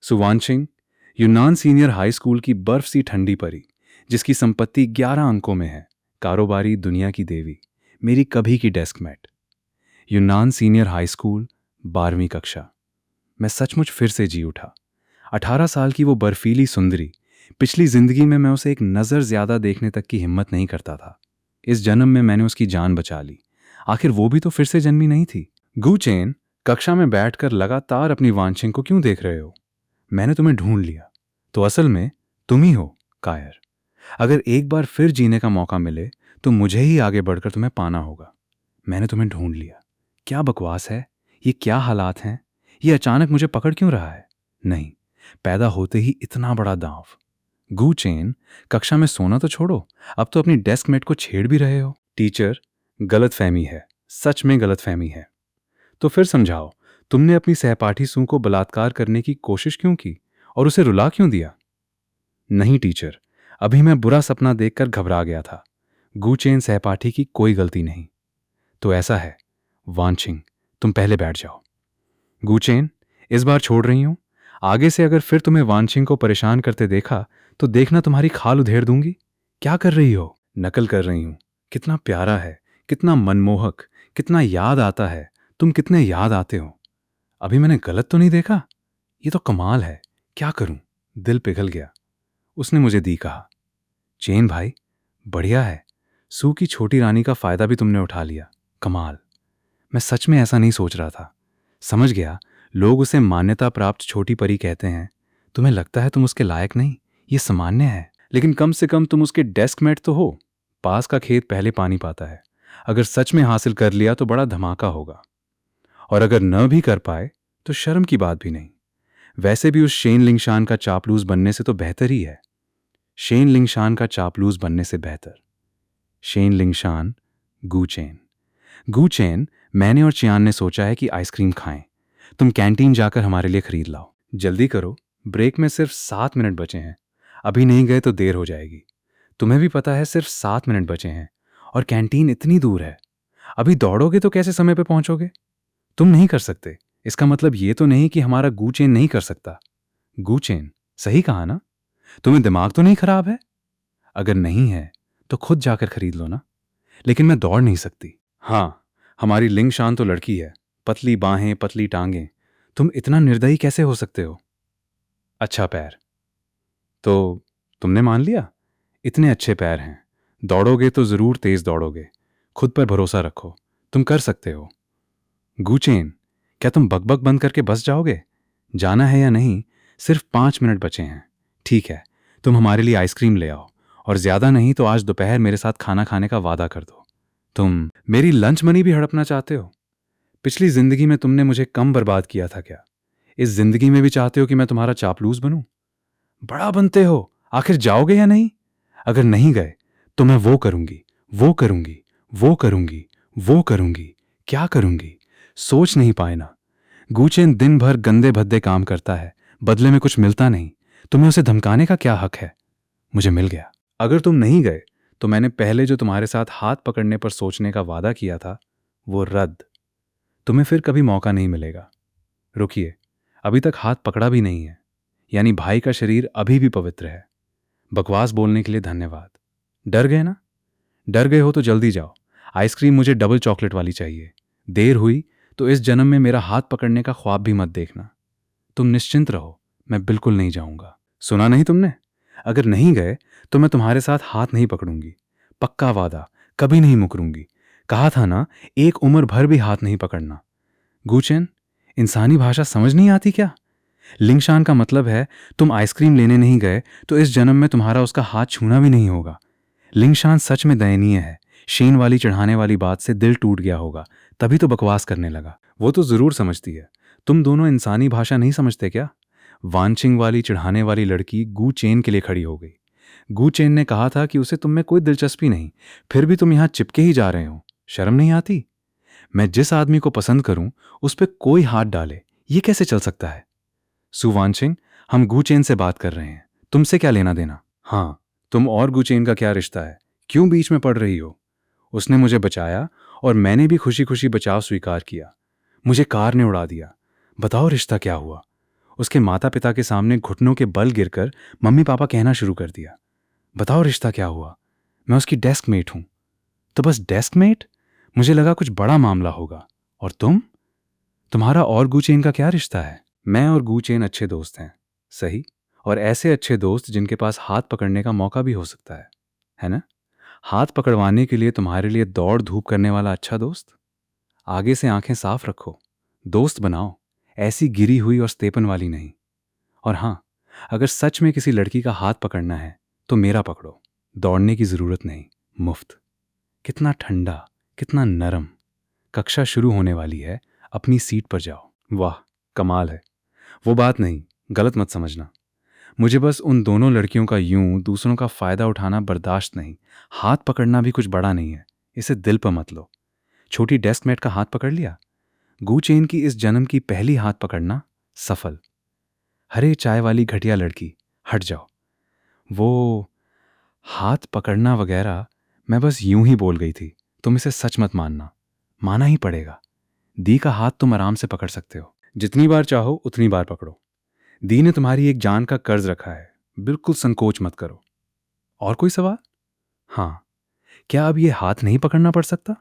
सुवानशिंग, यूनान senior high school की बर्फ सी ठंडी परी, जिसकी संपत्ति 11 अंकों में है, कारोबारी दुनिया की देवी, मेरी कभी की डेस्कमेट। यूनान सीनियर हाई स्कूल, 12वीं कक्षा। मैं सचमुच फिर से जी उठा। 18 साल की वो बर्फीली सुंदरी, पिछली जिंदगी में मैं उसे एक नज़र ज्यादा देखने तक की हिम्मत नहीं करता था। इस जन्म में मैंने उसकी जान बचा ली। आखिर वो भी तो फिर से जन्मी नहीं थी। गुचेन, कक्षा में बैठकर लगातार अपनी वांशिंग को क्यों देख रहे हो? मैंने तुम्हें ढूंढ लिया। तो असल में तुम ही हो, कायर। अगर एक बार फिर जीने का मौका मिले तो मुझे ही आगे बढ़कर तुम्हें पाना होगा। मैंने तुम्हें ढूंढ लिया। क्या बकवास है? ये क्या हालात हैं? ये अचानक मुझे पकड़ क्यों रहा है? नहीं, पैदा होते ही इतना बड़ा दांव। गुचेन, कक्षा में सोना तो छोड़ो, अब तो अपनी डेस्कमेट को छेड़ भी रहे हो। टीचर, गलतफहमी है, सच में गलतफहमी है। तो फिर समझाओ, तुमने अपनी सहपाठी सू को बलात्कार करने की कोशिश क्यों की और उसे रुला क्यों दिया? नहीं टीचर, अभी मैं बुरा सपना देखकर घबरा गया था। गुचेन सहपाठी की कोई गलती नहीं। तो ऐसा है, वांशिंग, तुम पहले बैठ जाओ। गुचेन, इस बार छोड़ रही हूं। आगे से अगर फिर तुम्हें वांशिंग को परेशान करते देखा तो देखना तुम्हारी खाल उधेड़ दूंगी। क्या कर रही हो? नकल कर रही हूं। कितना प्यारा है, कितना मनमोहक, कितना याद आता है। तुम कितने याद आते हो। अभी मैंने गलत तो नहीं देखा? ये तो कमाल है। क्या करूं? दिल पिघल गया। उसने मुझे दी कहा, चेन भाई, बढ़िया है। सू की छोटी रानी का फायदा भी तुमने उठा लिया। कमाल। मैं सच में ऐसा नहीं सोच रहा था। समझ गया, लोग उसे मान्यता प्राप्त छोटी परी कहते हैं। तुम्हें लगता है तुम उसके लायक नहीं, ये सामान्य है। लेकिन कम से कम तुम उसके डेस्कमेट तो हो। पास का खेत पहले पानी पाता है। अगर सच में हासिल कर लिया तो बड़ा धमाका होगा, और अगर न भी कर पाए तो शर्म की बात भी नहीं। वैसे भी उस शेन लिंगशान का चापलूस बनने से तो बेहतर ही है। शेन लिंगशान का चापलूस बनने से बेहतर। शेन लिंगशान, गुचेन। गुचेन, मैंने और चियान ने सोचा है कि आइसक्रीम खाएं। तुम कैंटीन जाकर हमारे लिए खरीद लाओ। जल्दी करो, ब्रेक में सिर्फ 7 मिनट बचे हैं। अभी नहीं गए तो देर हो जाएगी। तुम्हें भी पता है सिर्फ 7 मिनट बचे हैं, और कैंटीन इतनी दूर है। अभी दौड़ोगे तो कैसे समय पे पहुंचोगे? तुम नहीं कर सकते, इसका मतलब ये तो नहीं कि हमारा गुचेन नहीं कर सकता। गुचेन, सही कहा ना? तुम्हें दिमाग तो नहीं खराब है? अगर नहीं है तो खुद जाकर खरीद लो ना। लेकिन मैं दौड़ नहीं सकती। हाँ, हमारी लिंगशान तो लड़की है, पतली बाहें, पतली टांगें। तुम इतना निर्दयी कैसे हो सकते हो? अच्छा पैर। तो तुमने मान लिया? इतने अच्छे पैर हैं, दौड़ोगे तो जरूर तेज दौड़ोगे। खुद पर भरोसा रखो, तुम कर सकते हो। गुचेन, क्या तुम बकबक बंद करके बस जाओगे? जाना है या नहीं? सिर्फ 5 मिनट बचे हैं। ठीक है, तुम हमारे लिए आइसक्रीम ले आओ, और ज्यादा नहीं तो आज दोपहर मेरे साथ खाना खाने का वादा कर दो। तुम मेरी लंच मनी भी हड़पना चाहते हो? पिछली जिंदगी में तुमने मुझे कम बर्बाद किया था क्या? इस जिंदगी में भी चाहते हो कि मैं तुम्हारा चापलूस बनूं? बड़ा बनते हो, आखिर जाओगे या नहीं? अगर नहीं गए तो मैं वो करूंगी, वो करूंगी, वो करूंगी, वो करूंगी, क्या करूंगी, सोच नहीं पाए ना। गुचेन दिन भर गंदे भद्दे काम करता है, बदले में कुछ मिलता नहीं। तुम्हें उसे धमकाने का क्या हक है? मुझे मिल गया। अगर तुम नहीं गए तो मैंने पहले जो तुम्हारे साथ हाथ पकड़ने पर सोचने का वादा किया था वो रद्द। तुम्हें फिर कभी मौका नहीं मिलेगा। रुकिए, अभी तक हाथ पकड़ा भी नहीं है, यानी भाई का शरीर अभी भी पवित्र है। बकवास बोलने के लिए धन्यवाद। डर गए ना? डर गए हो तो जल्दी जाओ। आइसक्रीम मुझे डबल चॉकलेट वाली चाहिए। देर हुई तो इस जन्म में मेरा हाथ पकड़ने का ख्वाब भी मत देखना। तुम निश्चिंत रहो, मैं बिल्कुल नहीं जाऊंगा। सुना नहीं तुमने? अगर नहीं गए तो मैं तुम्हारे साथ हाथ नहीं पकड़ूंगी। पक्का वादा, कभी नहीं मुकरूंगी। कहा था ना, एक उम्र भर भी हाथ नहीं पकड़ना। गुचेन, इंसानी भाषा समझ नहीं आती क्या? लिंगशान का मतलब है तुम आइसक्रीम लेने नहीं गए तो इस जन्म में तुम्हारा उसका हाथ छूना भी नहीं होगा। लिंगशान सच में दयनीय है। शीन वाली चढ़ाने वाली बात से दिल टूट गया होगा, तभी तो बकवास करने लगा। वो तो जरूर समझती है। तुम दोनों इंसानी भाषा नहीं समझते क्या? वांशिंग वाली चढ़ाने वाली लड़की गुचेन के लिए खड़ी हो गई। गुचेन ने कहा था कि उसे तुम में कोई दिलचस्पी नहीं, फिर भी तुम यहां चिपके ही जा रहे हो। शर्म नहीं आती? मैं जिस आदमी को पसंद करूं उस पर कोई हाथ डाले, ये कैसे चल सकता है? सुवानशिंग, हम गुचेन से बात कर रहे हैं, तुमसे क्या लेना देना? हाँ, तुम और गुचेन का क्या रिश्ता है? क्यों बीच में पड़ रही हो? उसने मुझे बचाया और मैंने भी खुशी खुशी बचाव स्वीकार किया। मुझे कार ने उड़ा दिया। बताओ रिश्ता क्या हुआ? उसके माता पिता के सामने घुटनों के बल गिरकर मम्मी पापा कहना शुरू कर दिया, बताओ रिश्ता क्या हुआ, मैं उसकी डेस्क मेट हूं। तो बस डेस्क मेट? मुझे लगा कुछ बड़ा मामला होगा। और तुम्हारा और गुचेन का क्या रिश्ता है? मैं और गुचेन अच्छे दोस्त हैं। सही। और ऐसे अच्छे दोस्त जिनके पास हाथ पकड़ने का मौका भी हो सकता है ना? हाथ पकड़वाने के लिए तुम्हारे लिए दौड़ धूप करने वाला अच्छा दोस्त। आगे से आंखें साफ रखो, दोस्त बनाओ, ऐसी गिरी हुई और स्तेपन वाली नहीं। और हाँ, अगर सच में किसी लड़की का हाथ पकड़ना है तो मेरा पकड़ो। दौड़ने की जरूरत नहीं, मुफ्त। कितना ठंडा, कितना नरम। कक्षा शुरू होने वाली है, अपनी सीट पर जाओ। वाह, कमाल है। वो बात नहीं, गलत मत समझना। मुझे बस उन दोनों लड़कियों का यूं दूसरों का फायदा उठाना बर्दाश्त नहीं। हाथ पकड़ना भी कुछ बड़ा नहीं है, इसे दिल पर मत लो। छोटी डेस्कमेट का हाथ पकड़ लिया, गुचेन की इस जन्म की पहली हाथ पकड़ना सफल। हरे चाय वाली घटिया लड़की, हट जाओ। वो हाथ पकड़ना वगैरह मैं बस यूं ही बोल गई थी, तुम इसे सच मत मानना। माना ही पड़ेगा। दी का हाथ तुम आराम से पकड़ सकते हो, जितनी बार चाहो उतनी बार पकड़ो। दी ने तुम्हारी एक जान का कर्ज रखा है, बिल्कुल संकोच मत करो। और कोई सवाल? हाँ, क्या अब ये हाथ नहीं पकड़ना पड़ सकता?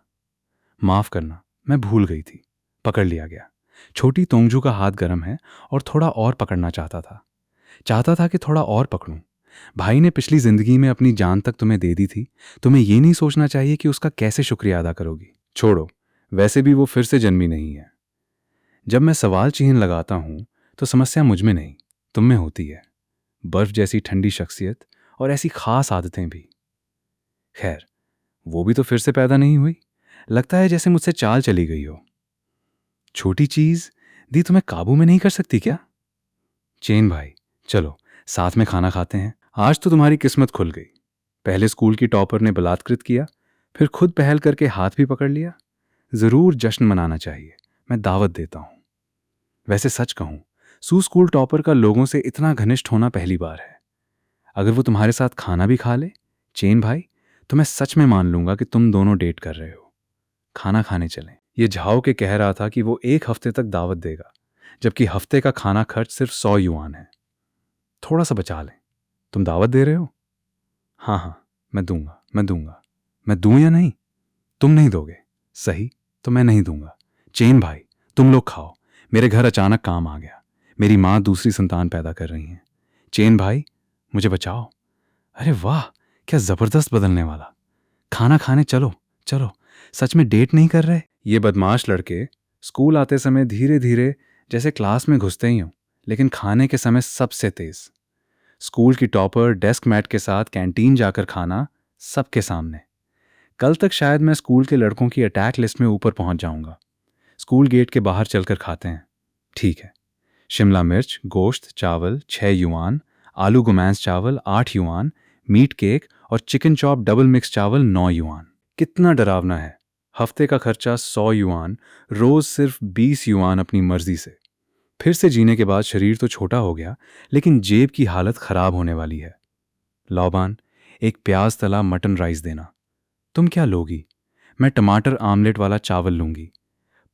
माफ करना, मैं भूल गई थी। पकड़ लिया गया। छोटी तोंगजू का हाथ गर्म है और थोड़ा और पकड़ना चाहता था कि थोड़ा और पकड़ूं। भाई ने पिछली जिंदगी में अपनी जान तक तुम्हें दे दी थी, तुम्हें ये नहीं सोचना चाहिए कि उसका कैसे शुक्रिया अदा करोगी। छोड़ो, वैसे भी वो फिर से जन्मी नहीं है। जब मैं सवाल चिन्ह लगाता हूं तो समस्या मुझ में नहीं, तुम में होती है। बर्फ जैसी ठंडी शख्सियत और ऐसी खास आदतें भी। खैर, वो भी तो फिर से पैदा नहीं हुई। लगता है जैसे मुझसे चाल चली गई हो। छोटी चीज दी तुम्हें काबू में नहीं कर सकती क्या? चेन भाई, चलो साथ में खाना खाते हैं। आज तो तुम्हारी किस्मत खुल गई। पहले स्कूल की टॉपर ने बलात्कृत किया, फिर खुद पहल करके हाथ भी पकड़ लिया। जरूर जश्न मनाना चाहिए, मैं दावत देता हूं। वैसे सच कहूं, स्कूल टॉपर का लोगों से इतना घनिष्ठ होना पहली बार है। अगर वो तुम्हारे साथ खाना भी खा ले, चेन भाई, तो मैं सच में मान लूंगा कि तुम दोनों डेट कर रहे हो। खाना खाने चलें। ये झाओ के कह रहा था कि वो 1 हफ्ते तक दावत देगा, जबकि हफ्ते का खाना खर्च सिर्फ 100 युआन है। थोड़ा सा बचा लें। तुम दावत दे रहे हो? हाँ हाँ, मैं दूं या नहीं? तुम नहीं दोगे? सही, तो मैं नहीं दूंगा। चेन भाई, तुम लोग खाओ। मेरे घर अचानक काम आ गया। मेरी माँ दूसरी संतान पैदा कर रही हैं। चेन भाई, मुझे बचाओ। अरे वाह, क्या जबरदस्त बदलने वाला। खाना खाने चलो। चलो, सच में डेट नहीं कर रहे? ये बदमाश लड़के स्कूल आते समय धीरे धीरे जैसे क्लास में घुसते ही हों, लेकिन खाने के समय सबसे तेज। स्कूल की टॉपर डेस्क मैट के साथ कैंटीन जाकर खाना, सबके सामने। कल तक शायद मैं स्कूल के लड़कों की अटैक लिस्ट में ऊपर पहुंच जाऊंगा। स्कूल गेट के बाहर चलकर खाते हैं। ठीक है। शिमला मिर्च, गोश्त, चावल 6 युआन, आलू गुमैंस चावल 8 युआन, मीट केक और चिकन चॉप डबल मिक्स चावल 9 युआन। कितना डरावना है। हफ्ते का खर्चा 100 युआन, रोज सिर्फ 20 युआन अपनी मर्जी से। फिर से जीने के बाद शरीर तो छोटा हो गया, लेकिन जेब की हालत खराब होने वाली है। लौबान, एक प्याज तला मटन राइस देना। तुम क्या लोगी? मैं टमाटर आमलेट वाला चावल लूंगी।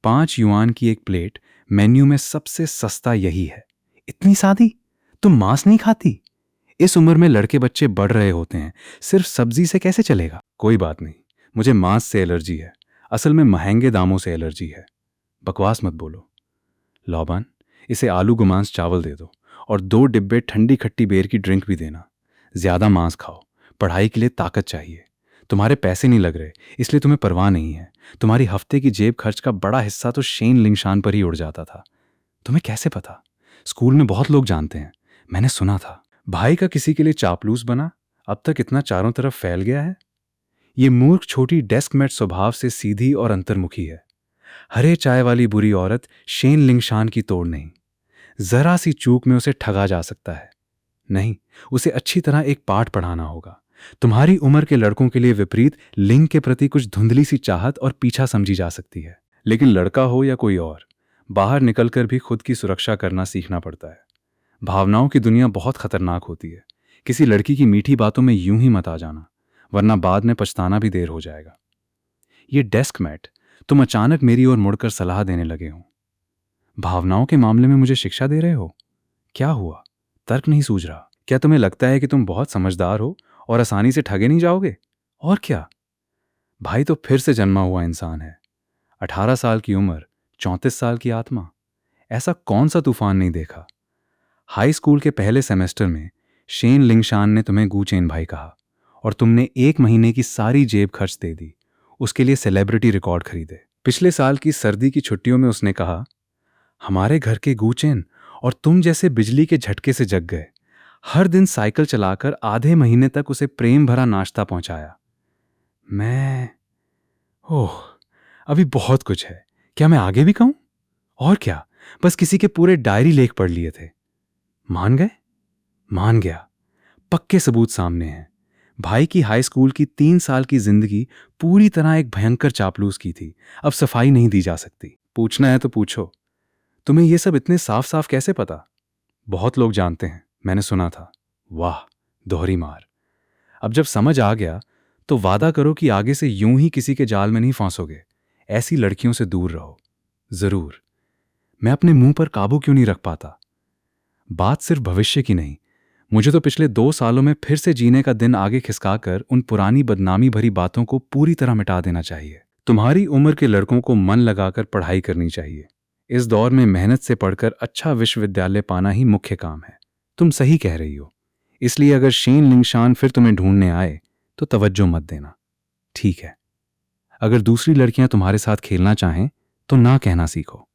5 युआन की एक प्लेट, मेन्यू में सबसे सस्ता यही है। इतनी सादी? तुम मांस नहीं खाती? इस उम्र में लड़के बच्चे बढ़ रहे होते हैं, सिर्फ सब्जी से कैसे चलेगा? कोई बात नहीं, मुझे मांस से एलर्जी है। असल में महंगे दामों से एलर्जी है। बकवास मत बोलो। लौबान, इसे आलू गुमांस चावल दे दो और 2 डिब्बे ठंडी खट्टी बेर की ड्रिंक भी देना। ज्यादा मांस खाओ, पढ़ाई के लिए ताकत चाहिए। तुम्हारे पैसे नहीं लग रहे, इसलिए तुम्हें परवाह नहीं है। तुम्हारी हफ्ते की जेब खर्च का बड़ा हिस्सा तो शेन लिंगशान पर ही उड़ जाता था। तुम्हें कैसे पता? स्कूल में बहुत लोग जानते हैं, मैंने सुना था। भाई का किसी के लिए चापलूस बना, अब तक इतना चारों तरफ फैल गया है। ये मूर्ख छोटी डेस्क मेट स्वभाव से सीधी और अंतर्मुखी है। हरे चाय वाली बुरी औरत शेन लिंगशान की तोड़ नहीं। जरा सी चूक में उसे ठगा जा सकता है। नहीं, उसे अच्छी तरह एक पाठ पढ़ाना होगा। तुम्हारी उम्र के लड़कों के लिए विपरीत लिंग के प्रति कुछ धुंधली सी चाहत और पीछा समझी जा सकती है, लेकिन लड़का हो या कोई और, बाहर निकलकर भी खुद की सुरक्षा करना सीखना पड़ता है। भावनाओं की दुनिया बहुत खतरनाक होती है। किसी लड़की की मीठी बातों में यूं ही मत आ जाना, वरना बाद में पछताना भी देर हो जाएगा। ये डेस्क मैट, तुम अचानक मेरी ओर मुड़कर सलाह देने लगे हो। भावनाओं के मामले में मुझे शिक्षा दे रहे हो? क्या हुआ? तर्क नहीं सूझ रहा। क्या तुम्हें लगता है कि तुम बहुत समझदार हो और आसानी से ठगे नहीं जाओगे? और क्या? भाई तो फिर से जन्मा हुआ इंसान है। 18 साल की उम्र, 34 साल की आत्मा। ऐसा कौन सा तूफान नहीं देखा? हाई स्कूल के पहले सेमेस्टर में शेन लिंगशान ने तुम्हें गूचेन भाई कहा और तुमने 1 महीने की सारी जेब खर्च दे दी। उसके लिए सेलिब्रिटी रिकॉर्ड खरीदे। पिछले साल की सर्दी की छुट्टियों में उसने कहा, हमारे घर के गूचेन और तुम जैसे बिजली के झटके से जग गए। हर दिन साइकिल चलाकर आधे महीने तक उसे प्रेम भरा नाश्ता पहुंचाया। मैं ओह, अभी बहुत कुछ है। क्या मैं आगे भी कहूं? और क्या, बस किसी के पूरे डायरी लेख पढ़ लिए थे। मान गए? मान गया। पक्के सबूत सामने हैं। भाई की हाई स्कूल की 3 साल की जिंदगी पूरी तरह एक भयंकर चापलूस की थी। अब सफाई नहीं दी जा सकती। पूछना है तो पूछो। तुम्हें यह सब इतने साफ साफ कैसे पता? बहुत लोग जानते हैं, मैंने सुना था। वाह, दोहरी मार। अब जब समझ आ गया तो वादा करो कि आगे से यूं ही किसी के जाल में नहीं फंसोगे। ऐसी लड़कियों से दूर रहो। जरूर। मैं अपने मुंह पर काबू क्यों नहीं रख पाता? बात सिर्फ भविष्य की नहीं, मुझे तो पिछले 2 सालों में फिर से जीने का दिन आगे खिसकाकर उन पुरानी बदनामी भरी बातों को पूरी तरह मिटा देना चाहिए। तुम्हारी उम्र के लड़कों को मन लगाकर पढ़ाई करनी चाहिए। इस दौर में मेहनत से पढ़कर अच्छा विश्वविद्यालय पाना ही मुख्य काम है। तुम सही कह रही हो। इसलिए अगर शेन लिंगशान फिर तुम्हें ढूंढने आए तो तवज्जो मत देना। ठीक है। अगर दूसरी लड़कियां तुम्हारे साथ खेलना चाहें तो ना कहना सीखो।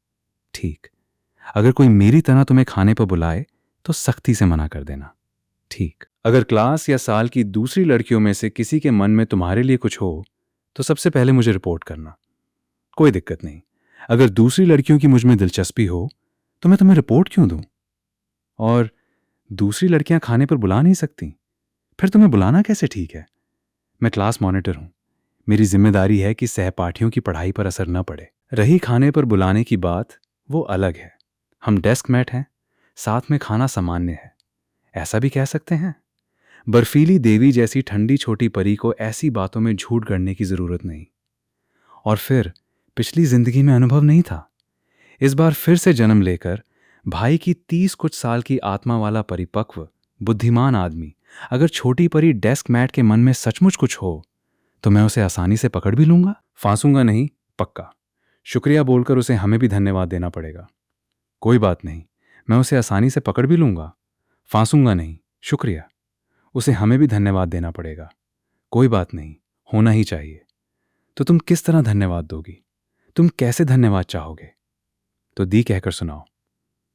ठीक। अगर कोई मेरी तरह तुम्हें खाने पर बुलाए तो सख्ती से मना कर देना। ठीक। अगर क्लास या साल की दूसरी लड़कियों में से किसी के मन में तुम्हारे लिए कुछ हो तो सबसे पहले मुझे रिपोर्ट करना। कोई दिक्कत नहीं। अगर दूसरी लड़कियों की मुझ में दिलचस्पी हो तो मैं तुम्हें रिपोर्ट क्यों दूं? और दूसरी लड़कियां खाने पर बुला नहीं सकती, फिर तुम्हें बुलाना कैसे ठीक है? मैं क्लास मॉनिटर हूं। मेरी जिम्मेदारी है कि सहपाठियों की पढ़ाई पर असर न पड़े। रही खाने पर बुलाने की बात, वो अलग है। हम डेस्क मेट हैं, साथ में खाना सामान्य है। ऐसा भी कह सकते हैं। बर्फीली देवी जैसी ठंडी छोटी परी को ऐसी बातों में झूठ गढ़ने की जरूरत नहीं। और फिर पिछली जिंदगी में अनुभव नहीं था। इस बार फिर से जन्म लेकर भाई की 30 कुछ साल की आत्मा वाला परिपक्व बुद्धिमान आदमी अगर छोटी परी डेस्क मैट के मन में सचमुच कुछ हो तो मैं उसे आसानी से पकड़ भी लूंगा। फांसूंगा नहीं, पक्का। शुक्रिया बोलकर उसे हमें भी धन्यवाद देना पड़ेगा। कोई बात नहीं, मैं उसे आसानी से पकड़ भी लूंगा। फांसूंगा नहीं, शुक्रिया। उसे हमें भी धन्यवाद देना पड़ेगा। कोई बात नहीं, होना ही चाहिए। तो तुम किस तरह धन्यवाद दोगी? तुम कैसे धन्यवाद चाहोगे? तो दी कहकर सुनाओ।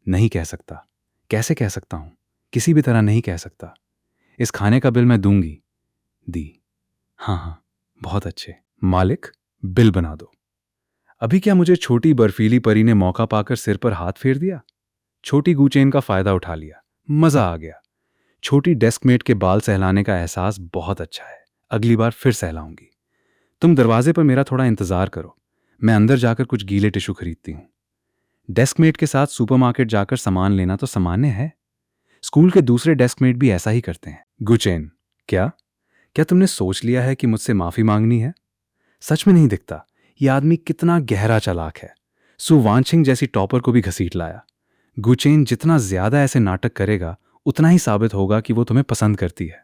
नहीं कह सकता। कैसे कह सकता हूं? किसी भी तरह नहीं कह सकता। इस खाने का बिल मैं दूंगी। दी। हाँ हाँ, बहुत अच्छे। मालिक, बिल बना दो। अभी क्या मुझे छोटी बर्फीली परी ने मौका पाकर सिर पर हाथ फेर दिया? छोटी गूचेन का फायदा उठा लिया। मजा आ गया। छोटी डेस्कमेट के बाल सहलाने का एहसास बहुत अच्छा है। अगली बार फिर सहलाऊंगी। तुम दरवाजे पर मेरा थोड़ा इंतजार करो। मैं अंदर जाकर कुछ गीले टिश्यू खरीदती हूं। डेस्कमेट के साथ सुपरमार्केट जाकर सामान लेना तो सामान्य है। स्कूल के दूसरे डेस्कमेट भी ऐसा ही करते हैं। गुचेन, क्या क्या तुमने सोच लिया है कि मुझसे माफी मांगनी है? सच में नहीं दिखता यह आदमी कितना गहरा चालाक है। सु वांशिंग जैसी टॉपर को भी घसीट लाया। गुचेन जितना ज्यादा ऐसे नाटक करेगा उतना ही साबित होगा कि वो तुम्हें पसंद करती है।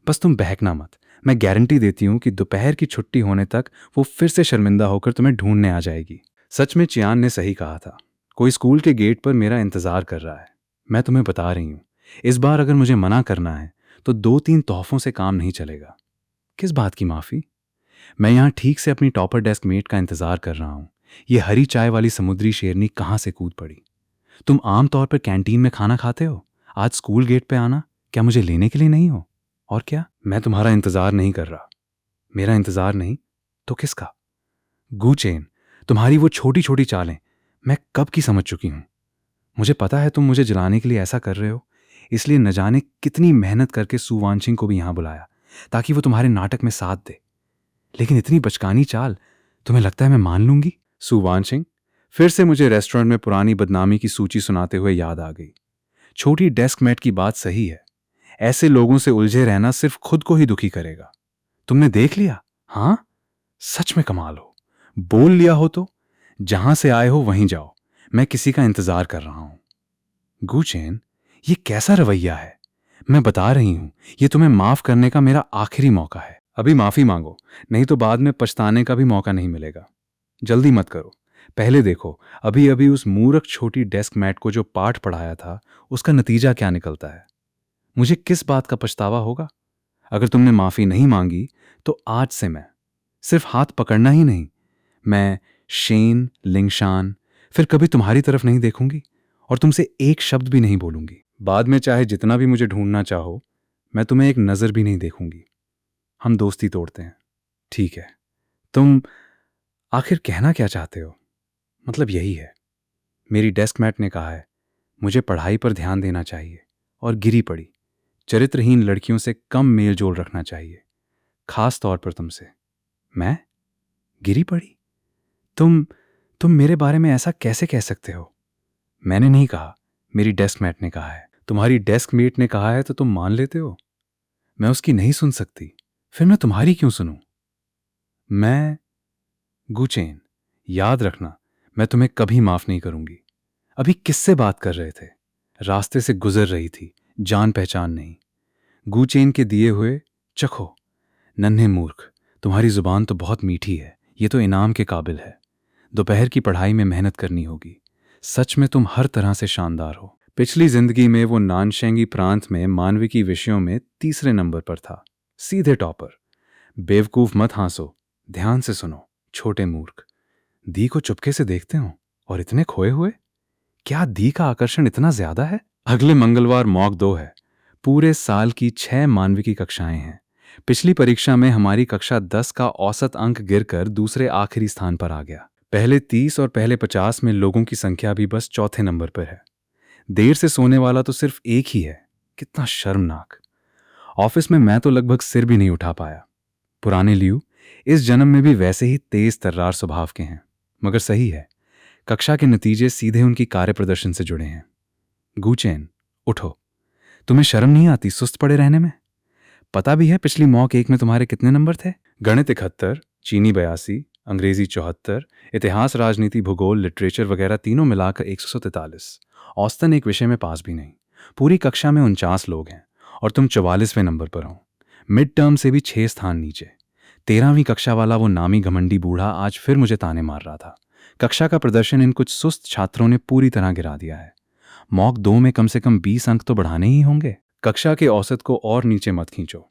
बस तुम बहकना मत। मैं गारंटी देती हूं कि दोपहर की छुट्टी होने तक वो फिर से शर्मिंदा होकर तुम्हें ढूंढने आ जाएगी। सच में चियान ने सही कहा था। कोई स्कूल के गेट पर मेरा इंतजार कर रहा है। मैं तुम्हें बता रही हूं, इस बार अगर मुझे मना करना है तो 2-3 तोहफों से काम नहीं चलेगा। किस बात की माफी? मैं यहां ठीक से अपनी टॉपर डेस्क मेट का इंतजार कर रहा हूं। ये हरी चाय वाली समुद्री शेरनी कहां से कूद पड़ी? तुम आमतौर पर कैंटीन में खाना खाते हो। आज स्कूल गेट पे आना क्या मुझे लेने के लिए नहीं हो? और क्या, मैं तुम्हारा इंतजार नहीं कर रहा। मेरा इंतजार नहीं तो किसका? गूचेन, तुम्हारी वो छोटी छोटी चालें मैं कब की समझ चुकी हूं। मुझे पता है तुम मुझे जलाने के लिए ऐसा कर रहे हो। इसलिए न जाने कितनी मेहनत करके सुवांशिंग को भी यहां बुलाया ताकि वो तुम्हारे नाटक में साथ दे। लेकिन इतनी बचकानी चाल, तुम्हें लगता है मैं मान लूंगी? सुवांशिंग फिर से मुझे रेस्टोरेंट में पुरानी बदनामी की सूची सुनाते हुए याद आ गई। छोटी डेस्क मेट की बात सही है। ऐसे लोगों से उलझे रहना सिर्फ खुद को ही दुखी करेगा। तुमने देख लिया? हाँ, सच में कमाल हो। बोल लिया हो तो जहां से आए हो वहीं जाओ। मैं किसी का इंतजार कर रहा हूं। गुचेन, ये कैसा रवैया है? मैं बता रही हूं, ये तुम्हें माफ करने का मेरा आखिरी मौका है। अभी माफी मांगो, नहीं तो बाद में पछताने का भी मौका नहीं मिलेगा। जल्दी मत करो। पहले देखो, अभी अभी उस मूर्ख छोटी डेस्क मैट को जो पाठ पढ़ाया था, उसका नतीजा क्या निकलता है। मुझे किस बात का पछतावा होगा? अगर तुमने माफी नहीं मांगी, तो आज से मैं सिर्फ हाथ पकड़ना ही नहीं, मैं शेन, लिंगशान, फिर कभी तुम्हारी तरफ नहीं देखूंगी और तुमसे एक शब्द भी नहीं बोलूंगी। बाद में चाहे जितना भी मुझे ढूंढना चाहो, मैं तुम्हें एक नजर भी नहीं देखूंगी। हम दोस्ती तोड़ते हैं। ठीक है। तुम आखिर कहना क्या चाहते हो? मतलब यही है। मेरी डेस्क मैट ने कहा है, मुझे पढ़ाई पर ध्यान देना चाहिए और गिरी पड़ी चरित्रहीन लड़कियों से कम मेल जोल रखना चाहिए, खास तौर पर तुमसे। मैं गिरी पड़ी? तुम मेरे बारे में ऐसा कैसे कह सकते हो? मैंने नहीं कहा, मेरी डेस्क मेट ने कहा है। तुम्हारी डेस्क मेट ने कहा है तो तुम मान लेते हो? मैं उसकी नहीं सुन सकती, फिर मैं तुम्हारी क्यों सुनूं? मैं गुचेन, याद रखना, मैं तुम्हें कभी माफ नहीं करूंगी। अभी किससे बात कर रहे थे? रास्ते से गुजर रही थी, जान पहचान नहीं। गुचेन के दिए हुए चखो। नन्हे मूर्ख, तुम्हारी जुबान तो बहुत मीठी है, ये तो इनाम के काबिल है। दोपहर की पढ़ाई में मेहनत करनी होगी। सच में तुम हर तरह से शानदार हो। पिछली जिंदगी में वो नानशेंगी प्रांत में मानविकी विषयों में तीसरे नंबर पर था, सीधे टॉपर। बेवकूफ मत हंसो, ध्यान से सुनो, छोटे मूर्ख। दी को चुपके से देखते हो और इतने खोए हुए? क्या दी का आकर्षण इतना ज्यादा है? अगले मंगलवार मॉक 2 है। पूरे साल की 6 मानविकी कक्षाएं हैं। पिछली परीक्षा में हमारी कक्षा 10 का औसत अंक गिरकर दूसरे आखिरी स्थान पर आ गया। पहले 30 और पहले 50 में लोगों की संख्या भी बस चौथे नंबर पर है। देर से सोने वाला तो सिर्फ एक ही है। कितना शर्मनाक। ऑफिस में मैं तो लगभग सिर भी नहीं उठा पाया। पुराने लियू इस जन्म में भी वैसे ही तेज तर्रार स्वभाव के हैं। मगर सही है, कक्षा के नतीजे सीधे उनकी कार्य प्रदर्शन से जुड़े हैं। गुचेन, उठो। तुम्हें शर्म नहीं आती सुस्त पड़े रहने में? पता भी है पिछली मॉक 1 में तुम्हारे कितने नंबर थे? गणित 71, चीनी 82, अंग्रेजी 74, इतिहास, राजनीति, भूगोल, लिटरेचर वगैरह तीनों मिलाकर 143। औसतन एक विषय में पास भी नहीं। पूरी कक्षा में 49 लोग हैं और तुम 44वें नंबर पर हो। मिड टर्म से भी 6 स्थान नीचे। 13वीं कक्षा वाला वो नामी घमंडी बूढ़ा आज फिर मुझे ताने मार रहा था। कक्षा का प्रदर्शन इन कुछ सुस्त छात्रों ने पूरी तरह गिरा दिया है। मॉक 2 में कम से कम 20 अंक तो बढ़ाने ही होंगे। कक्षा के औसत को और नीचे मत खींचो।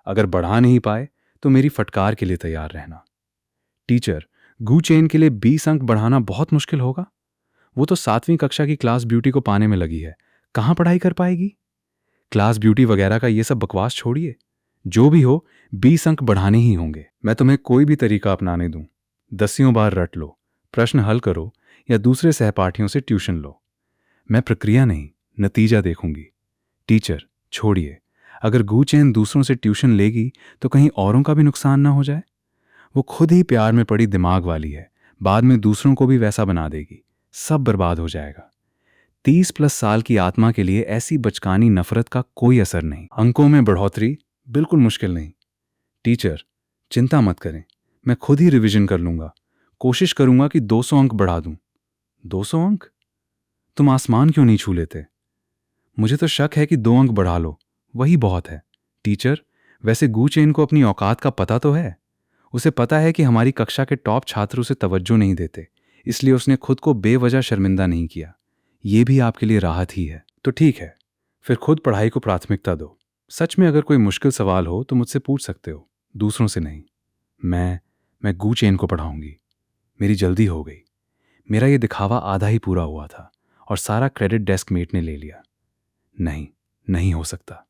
अगर बढ़ा नहीं पाए तो मेरी फटकार के लिए तैयार रहना। टीचर, गुचेन के लिए 20 अंक बढ़ाना बहुत मुश्किल होगा। वो तो 7वीं कक्षा की क्लास ब्यूटी को पाने में लगी है, कहाँ पढ़ाई कर पाएगी? क्लास ब्यूटी वगैरह का ये सब बकवास छोड़िए। जो भी हो, 20 अंक बढ़ाने ही होंगे। मैं तुम्हें कोई भी तरीका अपनाने दूं, 10 बार रट लो, प्रश्न हल करो या दूसरे सहपाठियों से ट्यूशन लो। मैं प्रक्रिया नहीं, नतीजा देखूंगी। टीचर, छोड़िए। अगर गुचेन दूसरों से ट्यूशन लेगी तो कहीं औरों का भी नुकसान ना हो जाए। वो खुद ही प्यार में पड़ी दिमाग वाली है, बाद में दूसरों को भी वैसा बना देगी। सब बर्बाद हो जाएगा। 30+ साल की आत्मा के लिए ऐसी बचकानी नफरत का कोई असर नहीं। अंकों में बढ़ोतरी बिल्कुल मुश्किल नहीं। टीचर, चिंता मत करें, मैं खुद ही रिवीजन कर लूंगा। कोशिश करूंगा कि 200 अंक बढ़ा दूं। 200 अंक? तुम आसमान क्यों नहीं छू लेते? मुझे तो शक है कि 2 अंक बढ़ा लो, वही बहुत है। टीचर, वैसे गुचेन को अपनी औकात का पता तो है। उसे पता है कि हमारी कक्षा के टॉप छात्र उसे तवज्जो नहीं देते, इसलिए उसने खुद को बेवजह शर्मिंदा नहीं किया। ये भी आपके लिए राहत ही है। तो ठीक है, फिर खुद पढ़ाई को प्राथमिकता दो। सच में अगर कोई मुश्किल सवाल हो तो मुझसे पूछ सकते हो, दूसरों से नहीं। मैं गुचेन को पढ़ाऊंगी। मेरी जल्दी हो गई। मेरा ये दिखावा आधा ही पूरा हुआ था और सारा क्रेडिट डेस्क मेट ने ले लिया। नहीं, नहीं हो सकता।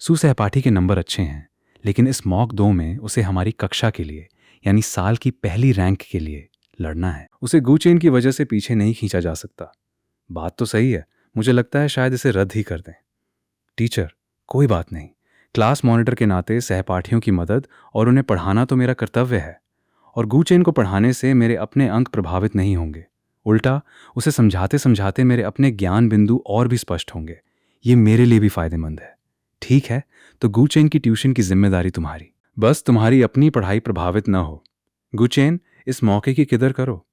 सुसहपाठी के नंबर अच्छे हैं, लेकिन इस मॉक 2 में उसे हमारी कक्षा के लिए, यानी साल की पहली रैंक के लिए लड़ना है। उसे गुचेन की वजह से पीछे नहीं खींचा जा सकता। बात तो सही है, मुझे लगता है शायद इसे रद्द ही कर दें। टीचर, कोई बात नहीं। क्लास मॉनिटर के नाते सहपाठियों की मदद और उन्हें पढ़ाना तो मेरा कर्तव्य है, और गुचेन को पढ़ाने से मेरे अपने अंक प्रभावित नहीं होंगे। उल्टा उसे समझाते समझाते मेरे अपने ज्ञान बिंदु और भी स्पष्ट होंगे। ये मेरे लिए भी फायदेमंद है। ठीक है, तो गुचेन की ट्यूशन की जिम्मेदारी तुम्हारी। बस तुम्हारी अपनी पढ़ाई प्रभावित न हो। गुचेन, इस मौके की कदर करो।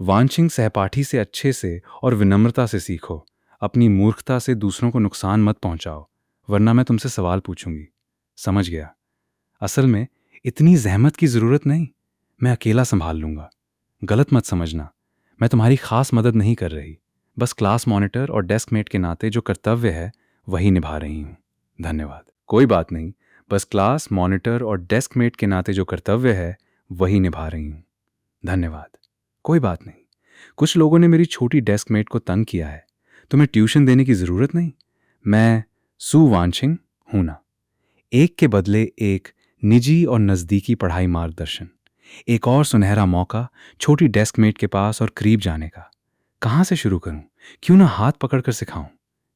वांशिंग सहपाठी से अच्छे से और विनम्रता से सीखो। अपनी मूर्खता से दूसरों को नुकसान मत पहुंचाओ, वरना मैं तुमसे सवाल पूछूंगी। समझ गया। असल में इतनी जहमत की ज़रूरत नहीं, मैं अकेला संभाल लूंगा। गलत मत समझना, मैं तुम्हारी खास मदद नहीं कर रही, बस क्लास मॉनिटर और डेस्कमेट के नाते जो कर्तव्य है वही निभा रही हूँ। धन्यवाद। कोई बात नहीं, बस क्लास मॉनिटर और डेस्कमेट के नाते जो कर्तव्य है वही निभा रही हूँ। धन्यवाद। कोई बात नहीं, कुछ लोगों ने मेरी छोटी डेस्कमेट को तंग किया है, तुम्हें ट्यूशन देने की ज़रूरत नहीं। मैं सु वानशिंग हूं ना। एक के बदले एक निजी और नज़दीकी पढ़ाई मार्गदर्शन, एक और सुनहरा मौका छोटी डेस्कमेट के पास और करीब जाने का। कहाँ से शुरू करूं? क्यों ना हाथ पकड़कर सिखाऊं?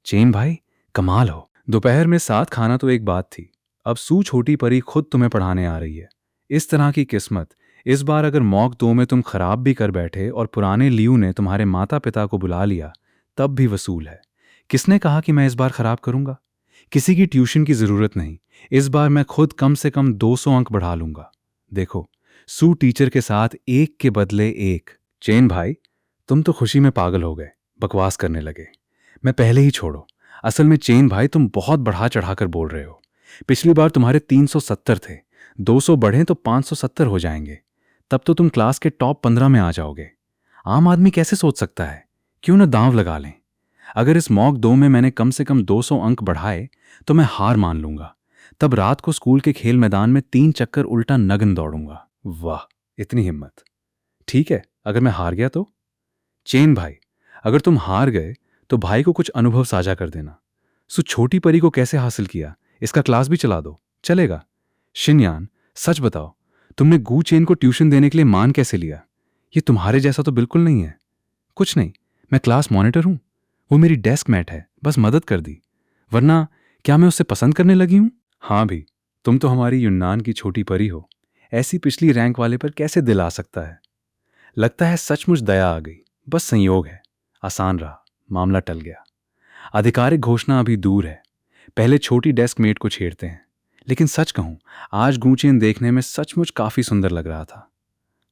चेन भाई, कमाल हो। दोपहर में साथ खाना तो एक बात थी, अब सू छोटी परी खुद तुम्हें पढ़ाने आ रही है। इस तरह की किस्मत, इस बार अगर मॉक 2 में तुम खराब भी कर बैठे और पुराने लियू ने तुम्हारे माता पिता को बुला लिया, तब भी वसूल है। किसने कहा कि मैं इस बार खराब करूंगा? किसी की ट्यूशन की जरूरत नहीं, इस बार मैं खुद कम से कम 200 अंक बढ़ा लूंगा। देखो, सू टीचर के साथ एक के बदले एक। चेन भाई, तुम तो खुशी में पागल हो गए, बकवास करने लगे। मैं पहले ही छोड़ो। असल में चेन भाई, तुम बहुत बढ़ा चढ़ाकर बोल रहे हो। पिछली बार तुम्हारे 370 थे, 200 बढ़े तो 570 हो जाएंगे। तब तो तुम क्लास के टॉप 15 में आ जाओगे। आम आदमी कैसे सोच सकता है? क्यों ना दांव लगा लें। अगर इस मॉक 2 में मैंने कम से कम 200 अंक बढ़ाए तो मैं हार मान लूंगा। तब रात को स्कूल के खेल मैदान में 3 चक्कर उल्टा नग्न दौड़ूंगा। वाह, इतनी हिम्मत। ठीक है, अगर मैं हार गया तो? चेन भाई, अगर तुम हार गए तो भाई को कुछ अनुभव साझा कर देना। सो छोटी परी को कैसे हासिल किया, इसका क्लास भी चला दो, चलेगा? शिनयान, सच बताओ, तुमने गू चेन को ट्यूशन देने के लिए मान कैसे लिया? ये तुम्हारे जैसा तो बिल्कुल नहीं है। कुछ नहीं, मैं क्लास मॉनिटर हूं, वो मेरी डेस्क मैट है, बस मदद कर दी। वरना क्या मैं उससे पसंद करने लगी हूं? हाँ भी, तुम तो हमारी यून्नान की छोटी परी हो, ऐसी पिछली रैंक वाले पर कैसे दिल आ सकता है? लगता है सचमुच दया आ गई। बस संयोग है, आसान रहा, मामला टल गया। आधिकारिक घोषणा अभी दूर है, पहले छोटी डेस्क मेट को छेड़ते हैं। लेकिन सच कहूं, आज गूचेन देखने में सचमुच काफी सुंदर लग रहा था।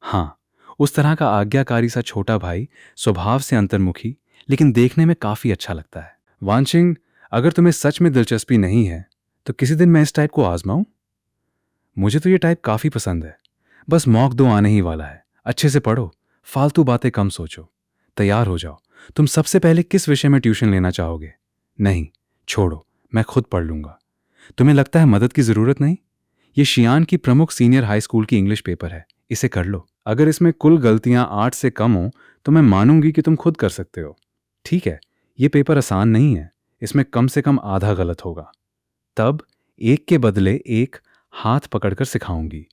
हाँ, उस तरह का आज्ञाकारी सा छोटा भाई, स्वभाव से अंतर्मुखी, लेकिन देखने में काफी अच्छा लगता है। वानशिंग, अगर तुम्हें सच में दिलचस्पी नहीं है तो किसी दिन मैं इस टाइप को आजमाऊं? मुझे तो ये टाइप काफी पसंद है। बस मॉक 2 आने ही वाला है, अच्छे से पढ़ो, फालतू बातें कम सोचो। तैयार हो जाओ। तुम सबसे पहले किस विषय में ट्यूशन लेना चाहोगे? नहीं, छोड़ो, मैं खुद पढ़ लूंगा। तुम्हें लगता है मदद की जरूरत नहीं? ये शियान की प्रमुख सीनियर हाई स्कूल की इंग्लिश पेपर है, इसे कर लो। अगर इसमें कुल गलतियां 8 से कम हो तो मैं मानूंगी कि तुम खुद कर सकते हो। ठीक है, ये पेपर आसान नहीं है, इसमें कम से कम आधा गलत होगा। तब एक के बदले एक हाथ पकड़कर सिखाऊंगी।